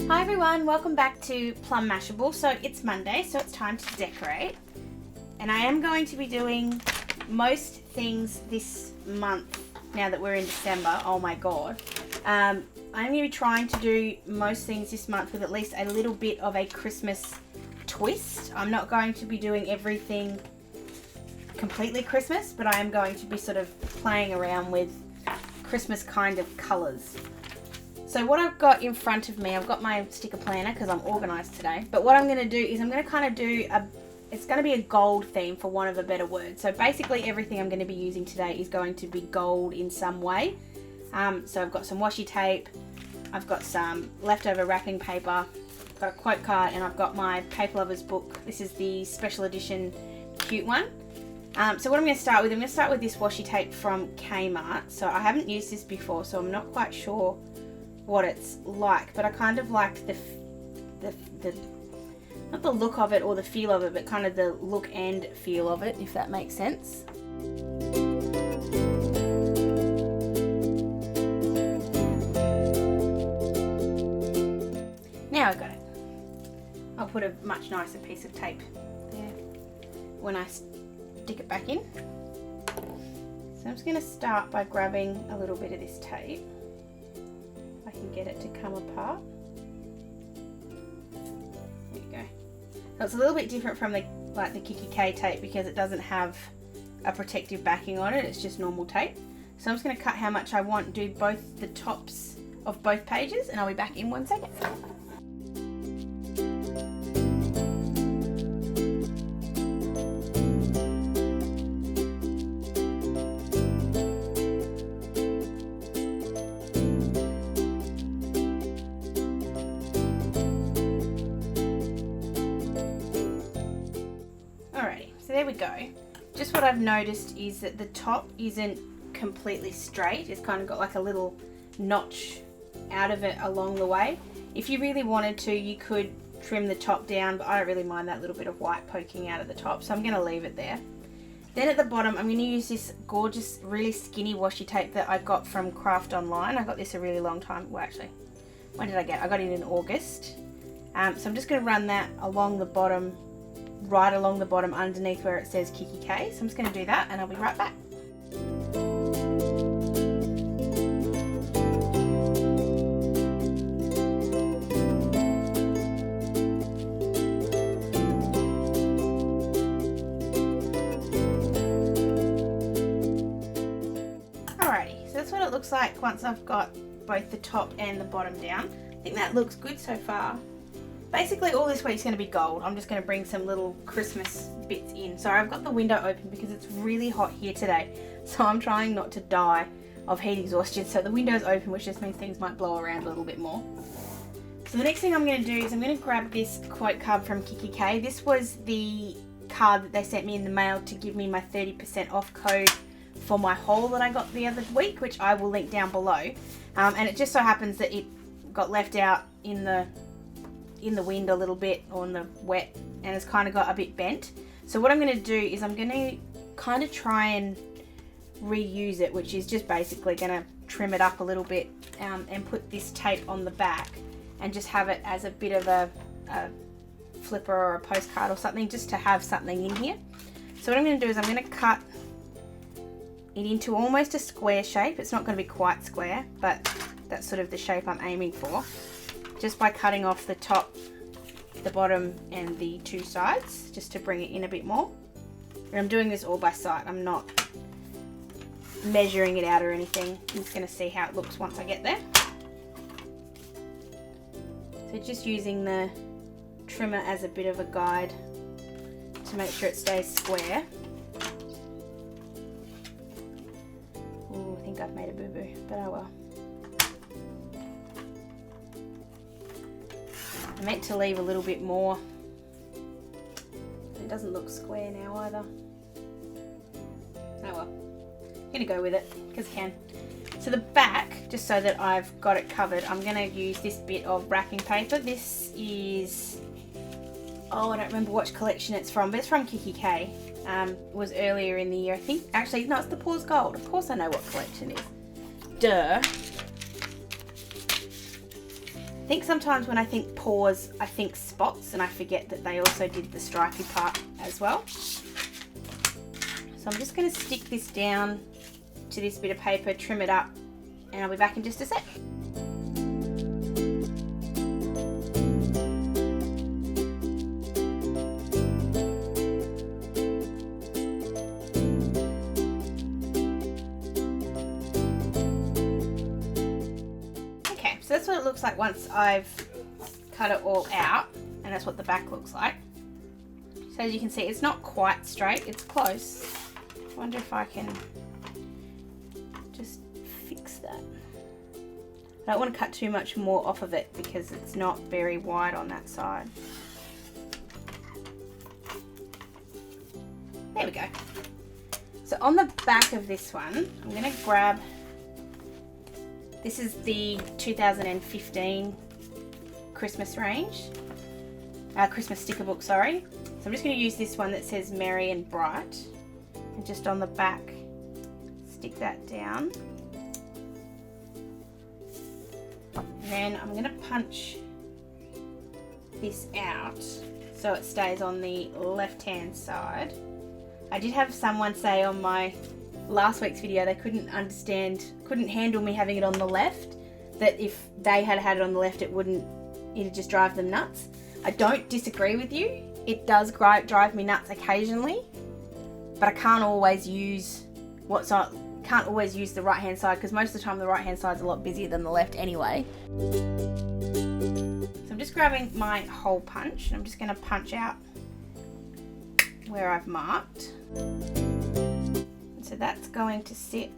Hi everyone, welcome back to Plum Mashable. So it's Monday, so it's time to decorate. And I am going to be doing most things this month now that we're in December. Oh my god. I'm going to be trying to do most things this month with at least a little bit of a Christmas twist. I'm not going to be doing everything completely Christmas, but I am going to be sort of playing around with Christmas kind of colours. So what I've got in front of me, I've got my sticker planner because I'm organised today. But what I'm going to do is I'm going to kind of do it's going to be a gold theme for want of a better word. So basically everything I'm going to be using today is going to be gold in some way. So I've got some washi tape, I've got some leftover wrapping paper, I've got a quote card, and I've got my Paper Lovers book. This is the special edition cute one. So what I'm going to start with, this washi tape from Kmart. So I haven't used this before, so I'm not quite sure what it's like, but I kind of like the not the look of it or the feel of it, but kind of the look and feel of it, if that makes sense. Now I've got it. I'll put a much nicer piece of tape there when I stick it back in. So I'm just going to start by grabbing a little bit of this tape. I can get it to come apart. There you go. So it's a little bit different from the Kikki.k tape because it doesn't have a protective backing on it. It's just normal tape. So I'm just going to cut how much I want, do both the tops of both pages, and I'll be back in 1 second. So there we go. Just what I've noticed is that the top isn't completely straight. It's kind of got like a little notch out of it along the way. If you really wanted to, you could trim the top down, but I don't really mind that little bit of white poking out of the top, so I'm going to leave it there. Then at the bottom, I'm going to use this gorgeous, really skinny washi tape that I got from Craft Online. I got this a really long time. Well, actually, when did I get it? I got it in August. So I'm just going to run that along the bottom, right along the bottom underneath where it says Kikki.k. So I'm just going to do that and I'll be right back. Alrighty, so that's what it looks like once I've got both the top and the bottom down. I think that looks good so far. Basically all this week's going to be gold. I'm just going to bring some little Christmas bits in. Sorry, I've got the window open because it's really hot here today. So I'm trying not to die of heat exhaustion. So the window's open, which just means things might blow around a little bit more. So the next thing I'm going to do is I'm going to grab this quote card from Kikki.k. This was the card that they sent me in the mail to give me my 30% off code for my haul that I got the other week, which I will link down below. And it just so happens that it got left out in the wind a little bit, or in the wet, and it's kind of got a bit bent. So what I'm going to do is I'm going to kind of try and reuse it, which is just basically going to trim it up a little bit and put this tape on the back and just have it as a bit of a flipper or a postcard or something, just to have something in here. So what I'm going to do is I'm going to cut it into almost a square shape. It's not going to be quite square, but that's sort of the shape I'm aiming for, just by cutting off the top, the bottom, and the two sides, just to bring it in a bit more. And I'm doing this all by sight. I'm not measuring it out or anything. I'm just going to see how it looks once I get there. So just using the trimmer as a bit of a guide to make sure it stays square. Ooh, I think I've made a boo-boo, but oh well. I meant to leave a little bit more. It doesn't look square now either. Oh well. I'm going to go with it because I can. So the back, just so that I've got it covered, I'm going to use this bit of wrapping paper. This is, oh, I don't remember which collection it's from, but it's from Kikki.k. It was earlier in the year, I think. Actually, no, it's the Paws Gold. Of course I know what collection it is. Duh. I think sometimes when I think paws, I think spots, and I forget that they also did the stripy part as well. So I'm just going to stick this down to this bit of paper, trim it up, and I'll be back in just a sec. Okay, so that's what it looks like once I've cut it all out, and that's what the back looks like. So as you can see, it's not quite straight, it's close. I wonder if I can just fix that. I don't want to cut too much more off of it because it's not very wide on that side. There we go. So on the back of this one, I'm going to grab, this is the 2015 Christmas range, Christmas sticker book, sorry. So I'm just going to use this one that says Merry and Bright, and just on the back stick that down. And then I'm going to punch this out so it stays on the left hand side. I did have someone say on my last week's video they couldn't handle me having it on the left, that if they had had it on the left it'd just drive them nuts. I don't disagree with you. It does drive me nuts occasionally, but I can't always use the right hand side because most of the time the right hand side's a lot busier than the left anyway. So I'm just grabbing my hole punch and I'm just going to punch out where I've marked. So that's going to sit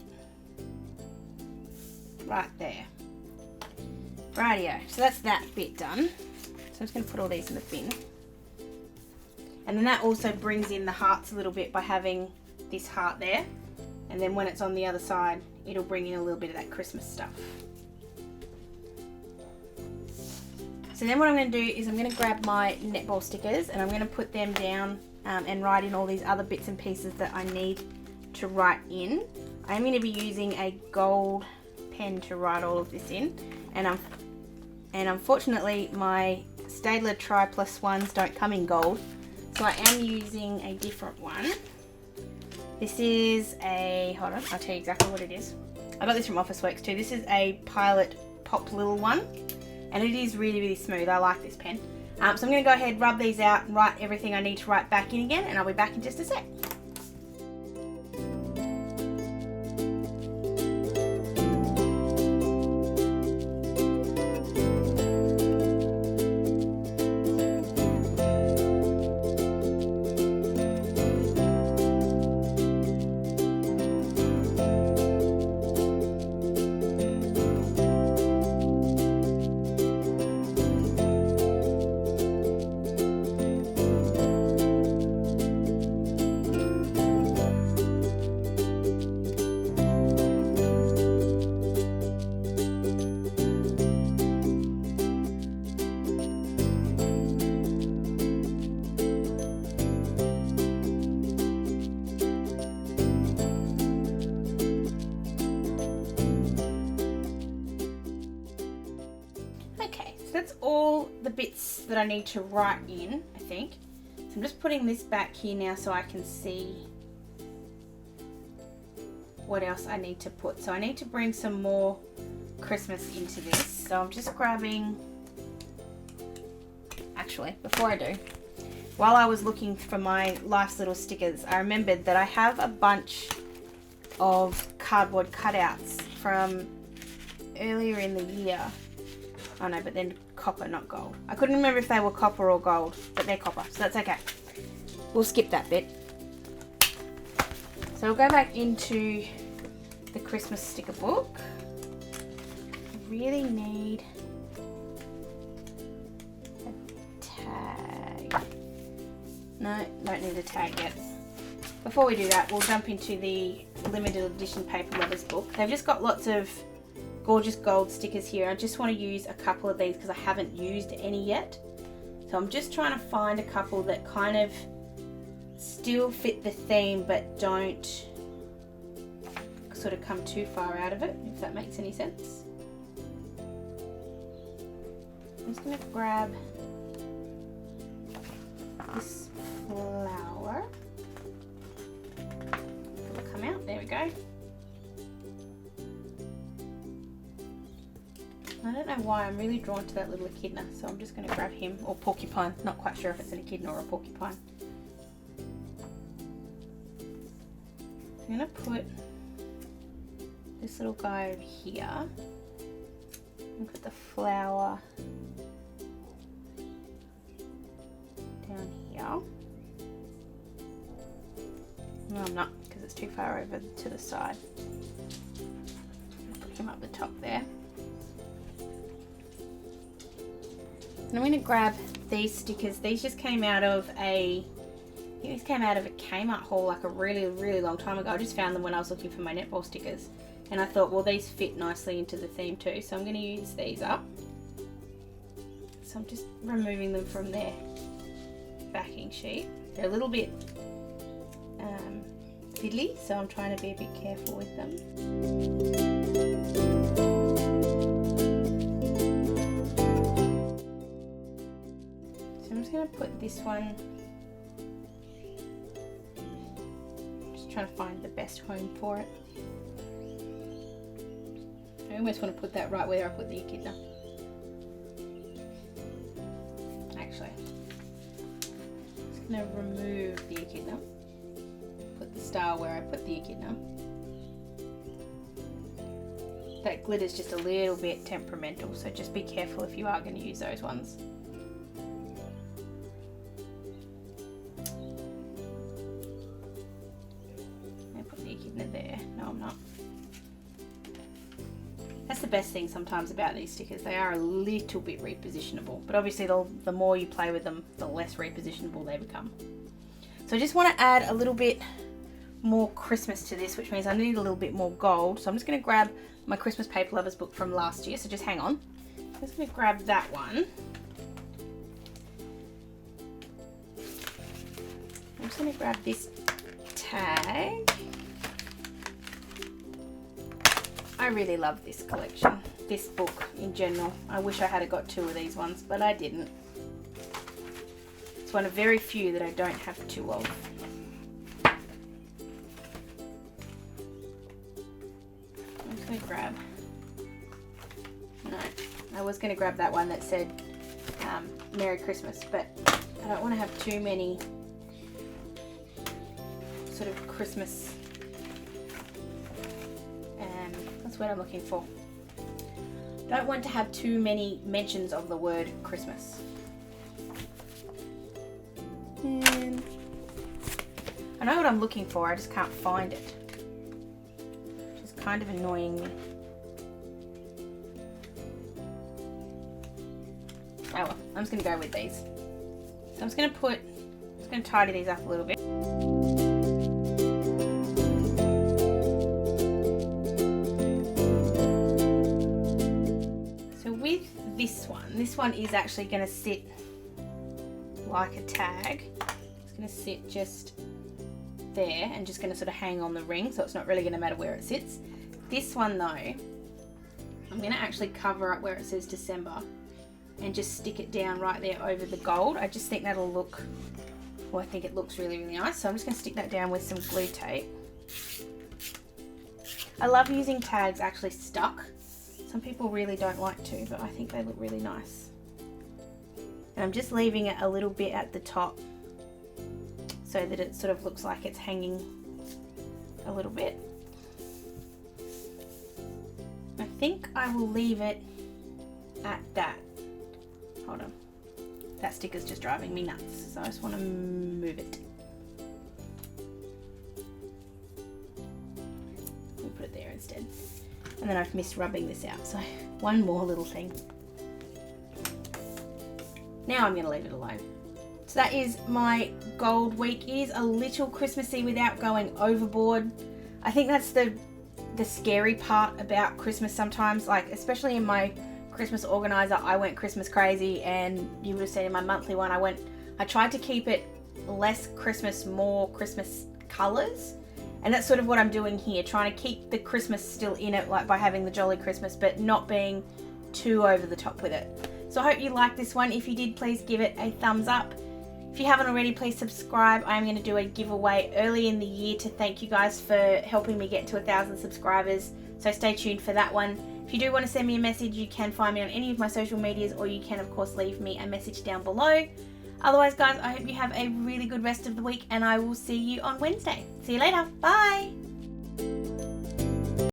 right there. Rightio, so that's that bit done. So I'm just going to put all these in the bin. And then that also brings in the hearts a little bit by having this heart there. And then when it's on the other side, it'll bring in a little bit of that Christmas stuff. So then what I'm going to do is I'm going to grab my netball stickers and I'm going to put them down and write in all these other bits and pieces that I need to write in. I'm going to be using a gold pen to write all of this in. And unfortunately my Staedtler Tri+1s don't come in gold. So I am using a different one. This is a, hold on, I'll tell you exactly what it is. I got this from Officeworks too. This is a Pilot Pop Little one, and it is really, really smooth. I like this pen. So I'm going to go ahead, rub these out, and write everything I need to write back in again, and I'll be back in just a sec. That's all the bits that I need to write in, I think. So I'm just putting this back here now so I can see what else I need to put. So I need to bring some more Christmas into this. So I'm just grabbing, actually, before I do, while I was looking for my Life's Little stickers, I remembered that I have a bunch of cardboard cutouts from earlier in the year. Oh no, but then copper, not gold. I couldn't remember if they were copper or gold, but they're copper, so that's okay. We'll skip that bit. So we'll go back into the Christmas sticker book. I really need a tag. No, don't need a tag yet. Before we do that, we'll jump into the limited edition paper lovers book. They've just got lots of gorgeous gold stickers here. I just want to use a couple of these because I haven't used any yet. So I'm just trying to find a couple that kind of still fit the theme but don't sort of come too far out of it, if that makes any sense. I'm just going to grab this flower. It'll come out. There we go. I don't know why I'm really drawn to that little echidna, so I'm just going to grab him, or porcupine. Not quite sure if it's an echidna or a porcupine. I'm going to put this little guy over here and put the flower down here. No, I'm not, because it's too far over to the side. Put him up the top there. And I'm going to grab these stickers. These just came out of I think these came out of a Kmart haul like a really long time ago. I just found them when I was looking for my netball stickers. And I thought, well, these fit nicely into the theme too. So I'm going to use these up. So I'm just removing them from their backing sheet. They're a little bit fiddly, so I'm trying to be a bit careful with them. I'm just going to put this one, just trying to find the best home for it. I almost want to put that right where I put the echidna. Actually, I'm just going to remove the echidna, put the star where I put the echidna. That glitter's just a little bit temperamental, so just be careful if you are going to use those ones. There. No, I'm not. That's the best thing sometimes about these stickers. They are a little bit repositionable, but obviously the more you play with them, the less repositionable they become. So I just want to add a little bit more Christmas to this, which means I need a little bit more gold. So I'm just going to grab my Christmas Paper Lovers book from last year. So just hang on. I'm just going to grab that one. I'm just going to grab this tag. I really love this collection, this book in general. I wish I had got 2 of these ones, but I didn't. It's one of very few that I don't have 2 of. I'm just going to grab, no, I was going to grab that one that said Merry Christmas, but I don't want to have too many sort of Christmas. That's what I'm looking for. Don't want to have too many mentions of the word Christmas. And I know what I'm looking for, I just can't find it. Which is kind of annoying me. Oh well, I'm just going to go with these. So I'm just going to tidy these up a little bit. This one is actually going to sit like a tag. It's going to sit just there and just going to sort of hang on the ring, so it's not really going to matter where it sits. This one though, I'm going to actually cover up where it says December and just stick it down right there over the gold. I just think that'll look, well, I think it looks really nice, so I'm just going to stick that down with some glue tape. I love using tags actually stuck. Some people really don't like to, but I think they look really nice. And I'm just leaving it a little bit at the top so that it sort of looks like it's hanging a little bit. I think I will leave it at that. Hold on. That sticker's just driving me nuts, so I just want to move it. We'll put it there instead. And then I've missed rubbing this out, so one more little thing. Now I'm going to leave it alone. So that is my gold week. It is a little Christmassy without going overboard. I think that's the scary part about Christmas sometimes, like especially in my Christmas organizer, I went Christmas crazy, and you would have seen in my monthly one, I tried to keep it less Christmas, more Christmas colors. And that's sort of what I'm doing here, trying to keep the Christmas still in it, like by having the Jolly Christmas, but not being too over the top with it. So I hope you liked this one. If you did, please give it a thumbs up. If you haven't already, please subscribe. I'm going to do a giveaway early in the year to thank you guys for helping me get to 1,000 subscribers. So stay tuned for that one. If you do want to send me a message, you can find me on any of my social medias, or you can of course leave me a message down below. Otherwise guys, I hope you have a really good rest of the week, and I will see you on Wednesday. See you later. Bye.